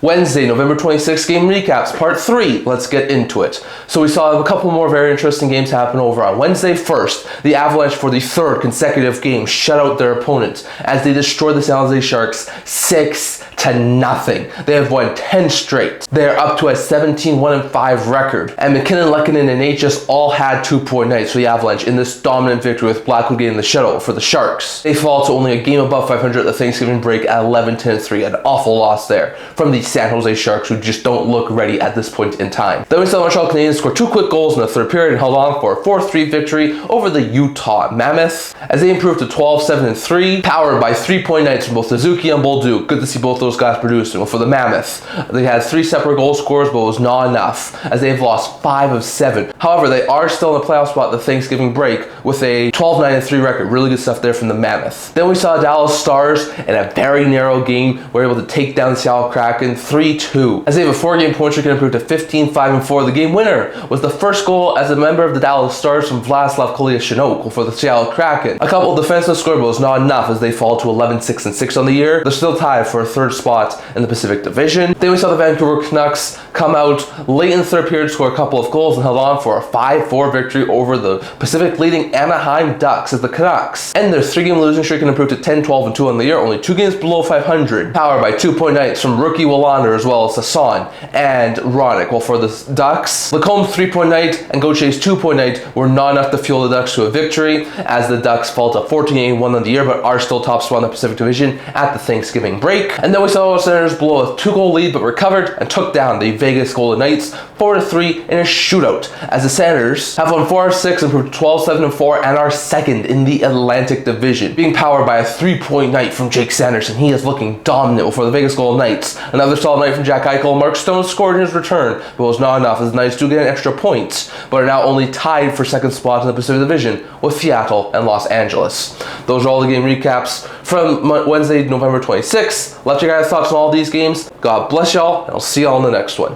Wednesday, November 26th game recaps, part 3. Let's get into it. So we saw a couple more very interesting games happen over on Wednesday. First, the Avalanche for the third consecutive game shut out their opponents as they destroyed the San Jose Sharks 6-0. They have won 10 straight. They are up to a 17-1-5 record. And McKinnon, Lehkonen, and H all had 2-point nights for the Avalanche in this dominant victory with Blackwood getting the shutout for the Sharks. They fall to only a game above 500 at the Thanksgiving break at 11-3. An awful loss there from the San Jose Sharks, who just don't look ready at this point in time. Then we saw the Montreal Canadiens score 2 quick goals in the third period and held on for a 4-3 victory over the Utah Mammoth as they improved to 12-7-3, powered by 3-point nights from both Suzuki and Bolduc. Good to see both those guys producing. Well, for the Mammoth, they had 3 separate goal scores, but it was not enough as they've lost 5 of 7. However, they are still in the playoff spot at the Thanksgiving break with a 12-9-3 record. Really good stuff there from the Mammoth. Then we saw Dallas Stars in a very narrow game were able to take down the Seattle Kraken 3-2 as they have a 4-game point streak and improved to 15-5-4. The game winner was the first goal as a member of the Dallas Stars from Vladislav Kolyashchinok for the Seattle Kraken. A couple of defensive scored, but was not enough as they fall to 11-6-6 on the year. They're still tied for a third spot in the Pacific Division. Then we saw the Vancouver Canucks come out late in the third period, score a couple of goals, and held on for a 5-4 victory over the Pacific leading Anaheim Ducks as the Canucks end their 3-game losing streak and improved to 10-12-2 on the year, only 2 games below 500, powered by 2-point nights from rookie Willander as well as Hassan and Ronick. Well, for the Ducks, Lacombe's 3-point night and Gautier's 2-point night were not enough to fuel the Ducks to a victory as the Ducks fall to 14-1 on the year, but are still top spot in the Pacific Division at the Thanksgiving break. And then we saw the Senators blow a 2-goal lead, but recovered and took down the Vegas Golden Knights 4-3 in a shootout as the Senators have won 4 of 6, improved 12-7-4, and are second in the Atlantic Division, being powered by a 3-point night from Jake Sanderson. He is looking dominant for the Vegas Golden Knights. Another solid night from Jack Eichel. Mark Stone scored in his return, but was not enough as the Knights do get an extra point, but are now only tied for second spot in the Pacific Division with Seattle and Los Angeles. Those are all the game recaps from Wednesday, November 26th. Let your guys' thoughts on all these games. God bless y'all, and I'll see y'all in the next one.